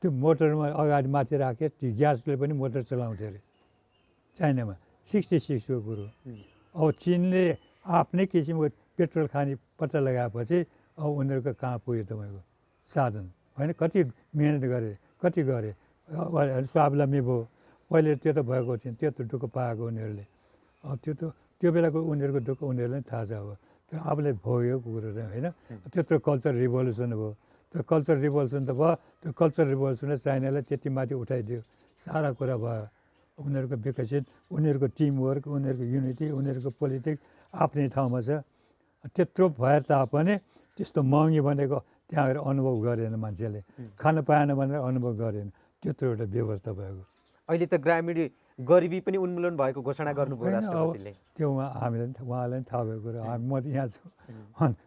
E: त्यो मोटरमा अगाडि माथि राखेर त्यो ग्यासले पनि मोटर चलाउँथ्यो अरे चाइनामा। 66को कुरो। अब चिनले आफ्नै किसिमको पेट्रोल खाने पत्ता लगाएपछि अब उनीहरूको कहाँ पुग्यो तपाईँको साधन होइन। कति मिहिनेत गरे, कति गरे, स्वावलम्बी भयो। पहिले त्यो त भएको थिएन, त्यत्रो दुःख पाएको उनीहरूले। अब त्यो बेलाको उनीहरूको दुःख उनीहरूलाई पनि थाहा छ। अब त्यो आफूले भोगेको कुरो चाहिँ होइन। त्यत्रो कल्चर रिभोल्युसन भयो, त्यो कल्चर रिभोल्युसन त भयो। त्यो कल्चर रिभोल्युसनले चाइनालाई त्यति माथि उठाइदियो, सारा कुरा भयो। उनीहरूको विकसित, उनीहरूको टिमवर्क, उनीहरूको युनिटी, उनीहरूको पोलिटिक्स आफ्नै ठाउँमा छ। त्यत्रो भए तापनि त्यस्तो महँगी भनेको त्यहाँ गएर अनुभव गरेन मान्छेले, खान पाएन भनेर अनुभव गरेन। त्यत्रो एउटा व्यवस्था भएको।
B: अहिले त ग्रामीण गरिबी पनि उन्मूलन भएको घोषणा गर्नुभयो
E: होइन, अब
B: राष्ट्रपतिले।
E: त्यो उहाँलाई पनि थाहा भएको कुरा। म त यहाँ छु,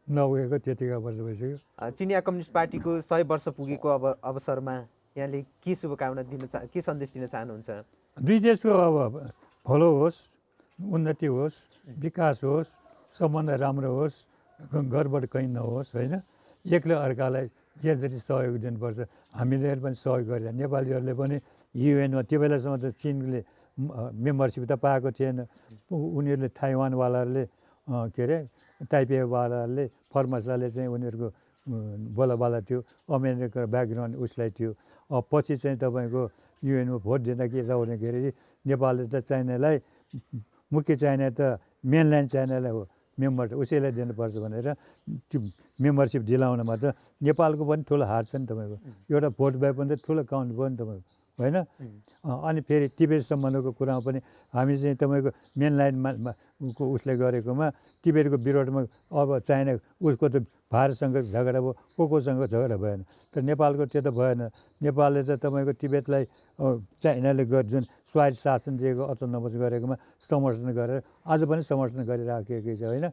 E: नगएको त्यतिका वर्ष भइसक्यो।
B: चिनिया कम्युनिस्ट पार्टीको 100 वर्ष पुगेको अवसरमा यहाँले के शुभकामना के सन्देश दिन चाहनुहुन्छ?
E: दुई देशको अब भलो होस्, उन्नति होस्, विकास होस्, सम्बन्ध राम्रो होस्, गडबड कहीँ नहोस् होइन। एकले अर्कालाई जे जति सहयोग दिनुपर्छ हामीले पनि सहयोग गरेर। नेपालीहरूले पनि युएनमा त्यो बेलासम्म त चिनले मेम्बरसिप त पाएको थिएन। उनीहरूले ताइवानवालाहरूले के अरे ताइपेवालाहरूले फर्मसाले चाहिँ उनीहरूको बोलाबाला थियो। अमेरिका ब्याकग्राउन्ड उसलाई थियो। पछि चाहिँ तपाईँको युएनमा भोट दिँदा के लगाउने के अरे नेपालले त चाइनालाई मुख्य चाइना त मेनल्यान्ड चाइनालाई हो मेम्बर उसैलाई दिनुपर्छ भनेर त्यो मेम्बरसिप दिलाउनमा त नेपालको पनि ठुलो हात छ नि तपाईँको। एउटा भोट भए पनि त ठुलो काउन्ट भयो नि तपाईँको होइन। अनि फेरि तिब्बत सम्बन्धको कुरामा पनि हामी चाहिँ तपाईँको मेन लाइनमा उसले गरेकोमा तिब्बतको विरोधमा अब चाइना उसको त भारतसँग झगडा भयो, कोसँग झगडा भएन। तर नेपालको त्यो त भएन। नेपालले त तपाईँको तिब्बतलाई चाइनाले जुन स्वायत्त शासन दिएको अटोनोमस गरेकोमा समर्थन गरेर आज पनि समर्थन गरिराखेकै छ होइन।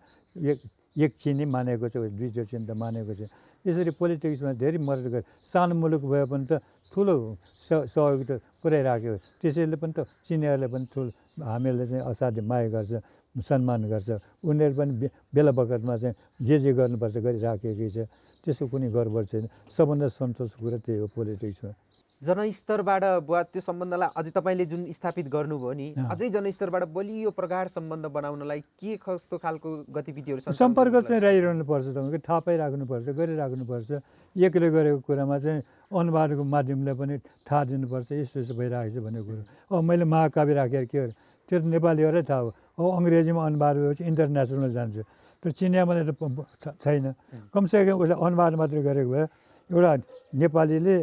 E: एक चिनी मानेको छ, दुई चिन त मानेको छ। यसरी पोलिटिक्समा धेरै मद्दत गरे। सानो मुलुक भए पनि त ठुलो सहयोग त पुर्याइराख्यो। त्यसैले पनि त चिनीहरूले पनि ठुलो हामीहरूले चाहिँ असाध्य माया गर्छ, सम्मान गर्छ। उनीहरू पनि बेला बखतमा चाहिँ जे गर्नुपर्छ गरिराखेकै छ। त्यसको कुनै गडबड छैन। सबभन्दा सन्तोषको कुरा त्यही हो पोलिटिक्समा।
B: जनस्तरबाट बुवा त्यो सम्बन्धलाई अझै तपाईँले जुन स्थापित गर्नुभयो नि, अझै जनस्तरबाट बलियो प्रगाढ सम्बन्ध बनाउनलाई के कस्तो खालको गतिविधिहरू
E: सम्पर्क चाहिँ रहिरहनुपर्छ। तपाईँको थाहा पाइराख्नुपर्छ, गरिराख्नुपर्छ। एकले गरेको कुरामा चाहिँ अनुवादको माध्यमले पनि थाहा दिनुपर्छ यस्तो यस्तो भइरहेको छ भन्ने कुरो। अब मैले महाकाव्य राखेर के गरेँ त्यो त नेपालीहरूलाई थाहा हो। अब अङ्ग्रेजीमा अनुवाद भएपछि इन्टरनेसनल जान्छ। त्यो चिनियामा त छैन। कमसेकम उसले अनुवाद मात्रै गरेको भए एउटा नेपालीले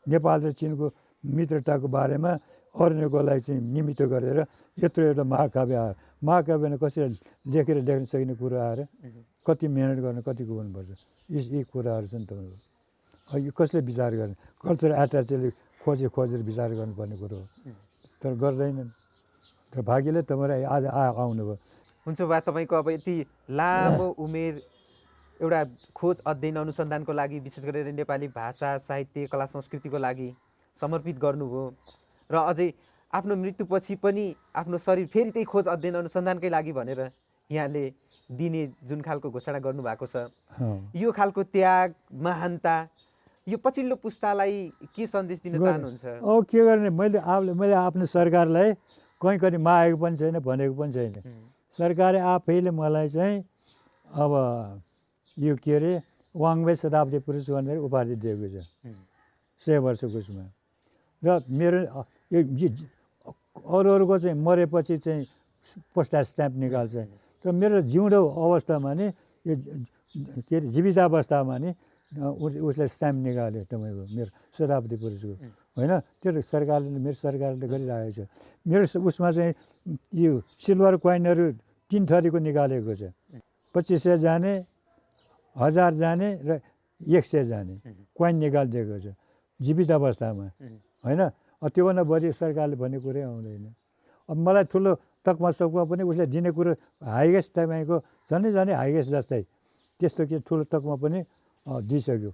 E: नेपाल र चिनको मित्रताको बारेमा अर्नेकोलाई चाहिँ निमित्त गरेर यत्रो एउटा महाकाव्य आयो। महाकाव्यमा कसरी लेखेर लेख्न सकिने कुरो आएर कति मिहिनेत गर्न कतिको गर्नुपर्छ यी कुराहरू छन् तपाईँको। यो कसले विचार गर्ने? कल्चर एट्याचले खोजेर विचार गर्नुपर्ने कुरो हो। तर गर्दैनन्। तर भाग्यले तपाईँ आज आउनुभयो।
B: हुन्छ बा, तपाईँको अब यति लामो उमेर एउटा खोज अध्ययन अनुसन्धानको लागि विशेष गरेर नेपाली भाषा साहित्य कला संस्कृतिको लागि समर्पित गर्नुभयो र अझै आफ्नो मृत्युपछि पनि आफ्नो शरीर फेरि त्यही खोज अध्ययन अनुसन्धानकै लागि भनेर यहाँले दिने जुन खालको घोषणा गर्नुभएको छ, यो खालको त्याग महानता यो पछिल्लो पुस्तालाई के सन्देश दिन चाहनुहुन्छ?
E: अब के गर्ने? मैले आफ्नो सरकारलाई कहीँ मागेको पनि छैन, भनेको पनि छैन। सरकारले आफैले मलाई चाहिँ अब यो के अरे वाङमय शताब्दी पुरुष भनेर उपाधि दिएको छ 100 वर्षको उसमा। र मेरो यो अरूको चाहिँ मरेपछि चाहिँ पोस्टा स्ट्याम्प निकाल्छ। तर मेरो जिउँदो अवस्थामा नि यो के अरे जीवितावस्थामा नि उसले स्ट्याम्प निकाल्यो तपाईँको मेरो शताब्दी पुरुषको होइन। त्यो मेरो सरकारले गरिरहेको छ। मेरो उसमा चाहिँ यो सिल्भर कोइनहरू 3 थरीको निकालेको छ। 2500 जाने, 1000 जाने र 100 जाने कोइन निकालिदिएको छ जीवित अवस्थामा होइन। त्योभन्दा बढी सरकारले भन्ने कुरै आउँदैन। अब मलाई ठुलो तकमा सकमा पनि उसले दिने कुरो हाइएस्ट तपाईँको झन्डै हाइएस्ट जस्तै त्यस्तो के ठुलो तकमा पनि दिइसक्यो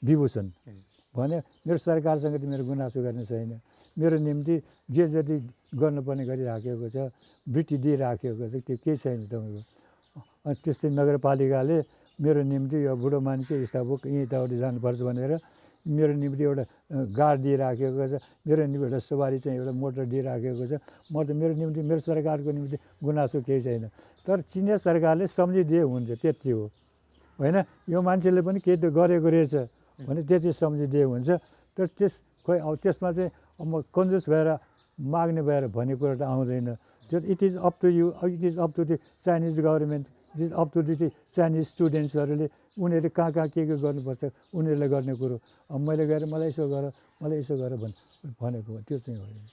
E: विभूषण भने। मेरो सरकारसँग त मेरो गुनासो गर्ने छैन। मेरो निम्ति जे जति गर्नुपर्ने गरिराखेको छ, वृत्ति दिइराखेको छ, त्यो केही छैन तपाईँको। अनि त्यस्तै नगरपालिकाले मेरो निम्ति यो बुढो मान्छे यताउति जानुपर्छ भनेर मेरो निम्ति एउटा गार्ड दिइराखेको छ। मेरो निम्ति एउटा सवारी चाहिँ एउटा मोटर दिइराखेको छ। म त मेरो निम्ति मेरो सरकारको निम्ति गुनासो केही छैन। तर चिनिया सरकारले सम्झिदिए हुन्छ त्यति हो। होइन यो मान्छेले पनि केही त गरेको रहेछ भने त्यति सम्झिदिएको हुन्छ। तर खोइ अब त्यसमा चाहिँ अब म कन्जुस भएर माग्ने भएर भन्ने कुरा त आउँदैन। त्यो it is up to you, it is up to the Chinese government, it is up to the Chinese स्टुडेन्ट्सहरूले उनीहरूले कहाँ के गर्नुपर्छ उनीहरूले गर्ने कुरो। अब मैले गएर मलाई यसो गर भनेको त्यो चाहिँ होइन।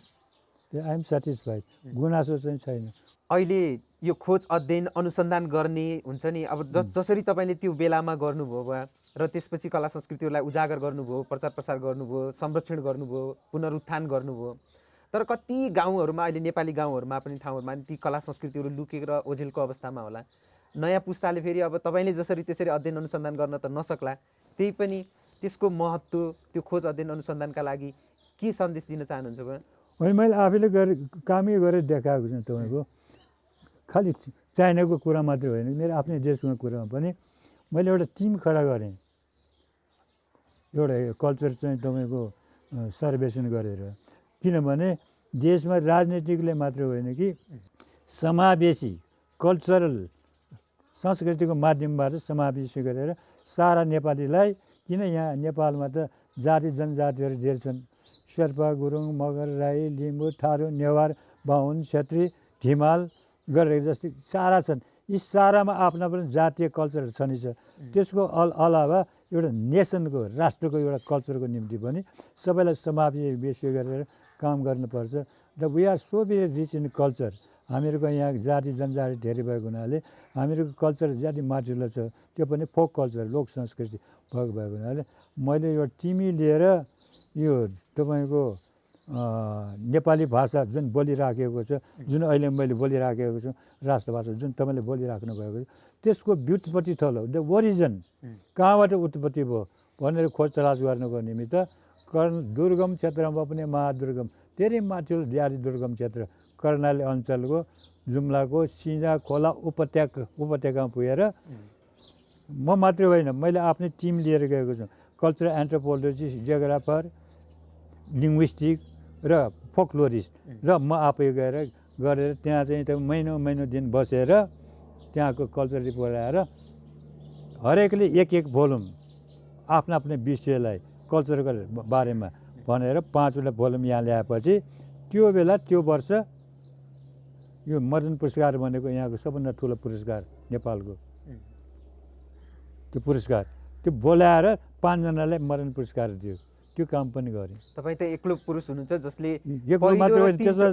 E: त्यो आइएम सेटिस्फाइड, गुनासो चाहिँ छैन।
B: अहिले यो खोज अध्ययन अनुसन्धान गर्ने हुन्छ नि, अब जसरी तपाईँले त्यो बेलामा गर्नुभयो वा र त्यसपछि कला संस्कृतिहरूलाई उजागर गर्नुभयो, प्रचार प्रसार गर्नुभयो, संरक्षण गर्नुभयो, पुनरुत्थान गर्नुभयो, तर कति गाउँहरूमा अहिले नेपाली गाउँहरूमा पनि ठाउँहरूमा ती कला संस्कृतिहरू लुकेर ओझेलको अवस्थामा होला। नयाँ पुस्ताले फेरि अब तपाईँले जसरी त्यसरी अध्ययन अनुसन्धान गर्न त नसक्ला, त्यही पनि त्यसको महत्त्व त्यो खोज अध्ययन अनुसन्धानका लागि के सन्देश दिन चाहनुहुन्छ?
E: होइन, मैले आफैले कामै गरेर देखाएको छु तपाईँको। खालि चाइनाको कुरा मात्रै होइन, मेरो आफ्नै देशको कुरामा पनि मैले एउटा टिम खडा गरेँ, एउटा कल्चर चाहिँ तपाईँको सर्वेक्षण गरेर। किनभने देशमा राजनीतिकले मात्र होइन कि समावेशी कल्चरल संस्कृतिको माध्यमबाट समावेशी गरेर सारा नेपालीलाई, किन यहाँ नेपालमा त जाति जनजातिहरू धेर छन्, शेर्पा, गुरुङ, मगर, राई, लिम्बू, थारू, नेवार, बाहुन, छेत्री, धिमाल गरेर जस्तै सारा छन्। यी सारामा आफ्ना पनि जातीय कल्चरहरू छन्। त्यसको अलावा एउटा नेसनको, राष्ट्रको एउटा कल्चरको निम्ति पनि सबैलाई समावेशी गरेर काम गर्नुपर्छ। The we are so very rich in culture. हामीहरूको यहाँ जाति जनजाति धेरै भएको हुनाले हामीहरूको कल्चर जाति माथिल्लो छ, त्यो पनि फोक कल्चर, लोक संस्कृति भएको हुनाले मैले यो टिमी लिएर यो तपाईँको नेपाली भाषा जुन बोलिराखेको छ, जुन अहिले मैले बोलिराखेको छु राष्ट्रभाषा जुन तपाईँले बोलिराख्नु भएको छ, त्यसको व्युत्पत्ति थलो, द ओरिजिन कहाँबाट उत्पत्ति भयो भनेर खोज तलास गर्नुको निमित्त दुर्गम क्षेत्रमा पनि महादुर्गम, धेरै माथिल्लो ज्यादी दुर्गम क्षेत्र कर्णाली अञ्चलको जुम्लाको सिँजा खोला उपत्यकामा पुगेर म मात्रै होइन, मैले आफ्नै टिम लिएर गएको छु। कल्चरल एन्थ्रोपोलोजिस्ट, जियोग्राफर, लिङ्ग्विस्टिक र फोकलोरिस्ट र म आफै गरेर त्यहाँ चाहिँ महिनौ दिन बसेर त्यहाँको कल्चर रिपोर्ट आएर हरेकले एक भोल्युम आफ्नो आफ्नो विषयलाई कल्चरको बारेमा भनेर 5वटा भोल्युम यहाँ ल्याएपछि त्यो बेला त्यो वर्ष यो मदन पुरस्कार भनेको यहाँको सबभन्दा ठुलो पुरस्कार नेपालको, त्यो पुरस्कार त्यो बोलाएर 5 जनालाई मदन पुरस्कार दियो। त्यो काम पनि गरेँ।
B: तपाईँ त एक्लो पुरुष हुनुहुन्छ जसले
E: एक्लो मात्र होइन, त्यसमा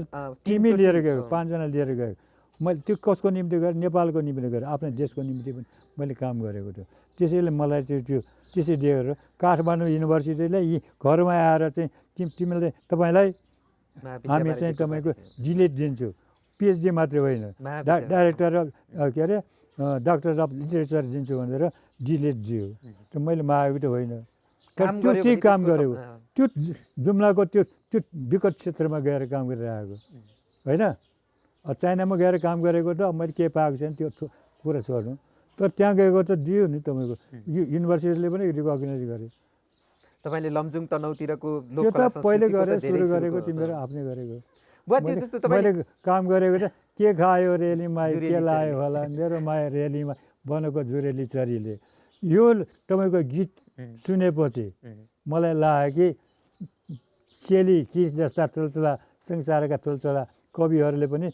E: टिमै लिएर गएको, 5 जना लिएर गएको। मैले त्यो कसको निम्ति गरेँ? नेपालको निम्ति गरेँ, आफ्नो देशको निम्ति पनि मैले काम गरेको थियो। त्यसैले मलाई चाहिँ त्यो त्यसै दिएर काठमाडौँ युनिभर्सिटीले यी घरमा आएर चाहिँ तिमीले तपाईँलाई हामी चाहिँ तपाईँको डिलेट दिन्छु, पिएचडी मात्रै होइन, डाइरेक्टर अफ के अरे डाक्टर अफ लिटरेचर दिन्छु भनेर डिलेट दियो। त्यो मैले मागेको त होइन, त्यो त्यही काम गरेको। त्यो जुम्लाको त्यो विकट क्षेत्रमा गएर काम गरिरहेको होइन। चाइनामा गएर काम गरेको त मैले केही पाएको छैन, त्यो कुरा छोड्नु। तर त्यहाँ गएको त दियो नि तपाईँको युनिभर्सिटीले पनि रिकगनाइज गरे।
B: तपाईँले लमजुङ तनहुँतिरको
E: त्यो त पहिले गरेर सुरु गरेको, तिमीहरू आफ्नै गरेको। मैले काम गरेको त के खायो रेलीमा, के लायो होला मेरो माया रेलीमा बनेको जुरेली चरीले। यो तपाईँको गीत सुनेपछि मलाई लाग्यो कि चेली किस जस्ता ठुल्ठुला संसारका ठुल्ठुला कविहरूले पनि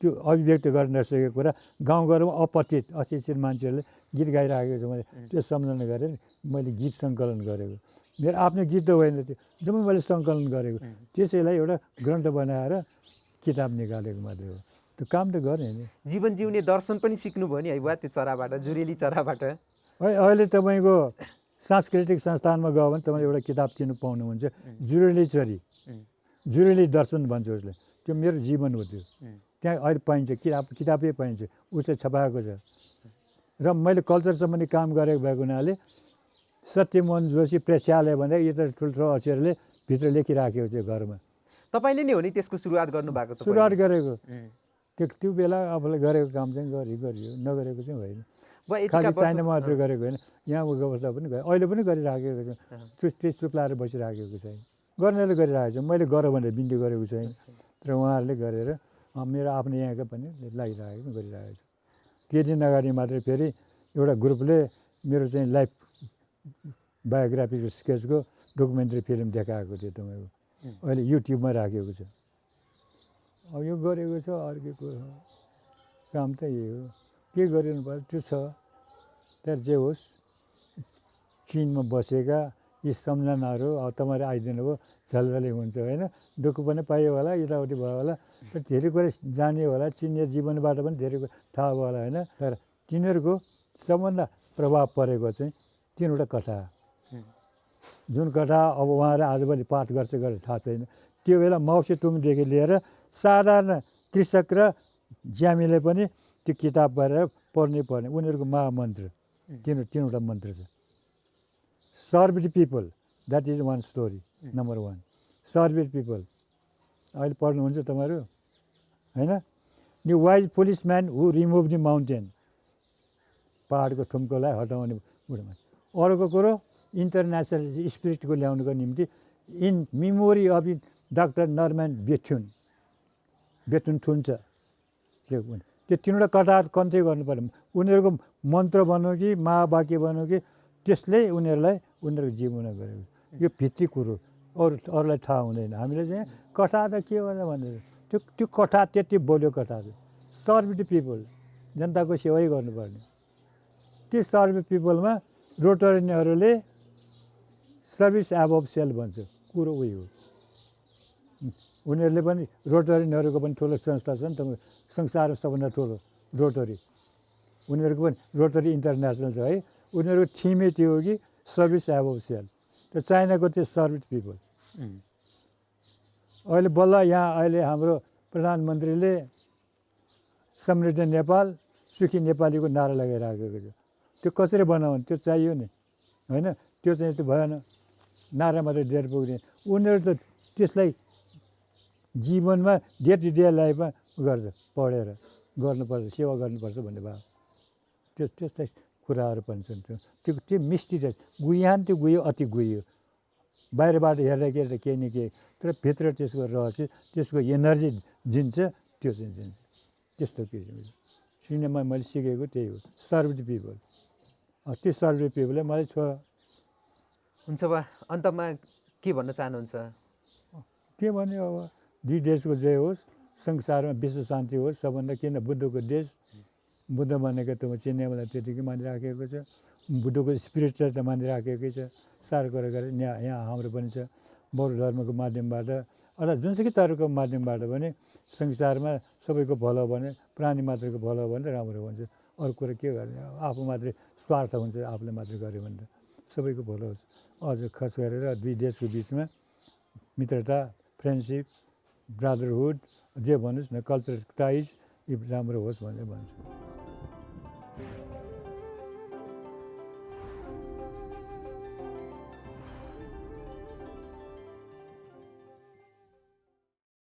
E: त्यो अभिव्यक्त गर्न नसकेको कुरा गाउँघरमा अपठित अशिक्षित मान्छेहरूले गीत गाइराखेको छ। मैले त्यो सम्झना गरेर मैले गीत सङ्कलन गरेको। मेरो आफ्नो गीत त होइन, त्यो जम्मै मैले सङ्कलन गरेको। त्यसैलाई एउटा ग्रन्थ बनाएर किताब निकालेको मात्रै हो। त्यो काम त गरेँ नि।
B: जीवन जिउने दर्शन पनि सिक्नुभयो नि है बुवा त्यो चराबाट, जुरेली चराबाट।
E: अहिले तपाईँको सांस्कृतिक संस्थानमा गयो भने तपाईँले एउटा किताब किन्नु पाउनुहुन्छ, जुरेली चरी, जुरेली दर्शन भन्छ उसले। त्यो मेरो जीवन हो। त्यो त्यहाँ अहिले पाइन्छ, किताबै पाइन्छ, उसले छपाएको छ। र मैले कल्चर सम्बन्धी काम गरेको भएको हुनाले सत्यमोहन जोशी प्रेक्षालय भनेर यो त ठुल्ठुलो अक्षरले भित्र लेखिराखेको छ घरमा।
B: तपाईँले नै हो नि त्यसको सुरुवात गर्नुभएको?
E: सुरुवात गरेको त्यो बेला आफूले गरेको काम चाहिँ गरियो, नगरेको चाहिँ होइन। खालि चाइनामा मात्र गरेको होइन, यहाँ अवस्था पनि गरेँ, अहिले पनि गरिराखेको छ। त्यस चुप्लाएर बसिराखेको छैन, गर्नेले गरिरहेको छ। मैले गर भनेर बिन्ती गरेको छैन, तर उहाँहरूले गरेर मेरो आफ्नो यहाँको पनि लागिरहेको गरिरहेको छ। केही दिन अगाडि मात्रै फेरि एउटा ग्रुपले मेरो चाहिँ लाइफ बायोग्राफीको स्केचको डकुमेन्ट्री फिल्म देखाएको थियो तपाईँको अहिले युट्युबमा राखेको छ अब यो गरेको छ अर्कै कुरो काम त यही हो के गरिनु पर्छ त्यो छ तर जे होस् चिनमा बसेका यी सम्झनाहरू अब तपाईँहरू आइदिनु भयो झलझलै हुन्छ होइन दुःख पनि पाइयो होला यताउति भयो होला तर धेरै कुरा जानियो होला चिनियो जीवनबाट पनि धेरै कुरा थाहा भयो होला होइन तर तिनीहरूको सबभन्दा प्रभाव परेको चाहिँ तिनवटा कथा जुन कथा अब उहाँहरू आजभोलि पाठ गर्छ गरेर थाहा छैन त्यो बेला माउसेतुङदेखि लिएर साधारण कृषक र ज्यामीले पनि त्यो किताब पढेर पढ्नै पर्ने उनीहरूको महामन्त्र तिनवटा मन्त्र छ serve the people that is one story number 1 serve the people अहिले पढ्नुहुन्छ तपाईँहरू होइन the wise policeman who remove the mountain पहाडको ठुम्कोलाई हटाउने बुढोमा अर्को कुरो इन्टरनेसनल स्पिरिटको ल्याउनुको निम्ति इन मेमोरी अफ डाक्टर नर्म्यान बेथुन थुन्छ त्यो तिनवटा कथा कन्थे गर्नु पर्यो उनीहरूको मन्त्र भनौँ कि महावाक्य भनौँ कि त्यसले उनीहरूको जीवन गरेको यो भित्री कुरो अरूलाई थाहा हुँदैन हामीले चाहिँ कथा त के गर्छ भनेर त्यो कथा त्यति बोल्यो कथा सर्भ द पिपल जनताको सेवै गर्नुपर्ने त्यो सर्भ पिपलमा रोटरियनहरूले सर्भिस एबभ सेल्फ भन्छ कुरो उही हो उनीहरूले पनि रोटरियनहरूको पनि ठुलो संस्था छ नि त संसारमा सबभन्दा ठुलो रोटरी उनीहरूको पनि रोटरी इन्टरनेसनल छ है उनीहरूको थिमै त्यो हो कि सर्भिस एबभ सेल्फ र चाइनाको त्यो सर्भिस पिपल अहिले बल्ल यहाँ अहिले हाम्रो प्रधानमन्त्रीले समृद्ध नेपाल सुखी नेपालीको नारा लगाइराखेको छ त्यो कसरी बनाउनु त्यो चाहियो नि होइन त्यो चाहिँ त्यो भएन नारा मात्रै दिएर पुग्ने उनीहरू त त्यसलाई जीवनमा डे टु डे लाइफमा गर्छ पढेर गर्नुपर्छ सेवा गर्नुपर्छ भन्ने भाव त्यस्तै कुराहरू पनि छन् त्यो मिस्टिरियस गुह्यान त्यो गुह्यो अति गुह्यो बाहिरबाट हेर्दा केही न केही तर भित्र त्यसको रहस्य त्यसको एनर्जी दिन्छ त्यो चाहिँ दिन्छ त्यस्तो किसिमको सिनेमा मैले सिकेको त्यही हो सर्भ द पिपल त्यो सर्भ द पिपलले मलाई छोयो
B: हुन्छ बा अन्तमा के भन्न चाहनुहुन्छ
E: के भन्यो अब दुई देशको जय होस् संसारमा विश्व शान्ति होस् सबभन्दा किन बुद्धको देश बुद्ध भनेको त चिन्नेवाला त्यतिकै मानिराखेको छ बुद्धको स्पिरिचुअल त मानिराखेकै छ सारो कुरा गरेर यहाँ हाम्रो पनि छ बौद्ध धर्मको माध्यमबाट अथवा जुनसुकै तरिकाको माध्यमबाट पनि संसारमा सबैको भलो भने प्राणी मात्रको भलो भने राम्रो हुन्छ अरू कुरा के गर्ने आफू मात्रै स्वार्थ हुन्छ आफूले मात्रै गऱ्यो भने त सबैको भलो हुन्छ अझ खास गरेर दुई देशको बिचमा मित्रता फ्रेन्डसिप ब्रदरहुड जे भन्नुहोस् न कल्चरल टाइज राम्रो होस् भनेर भन्छु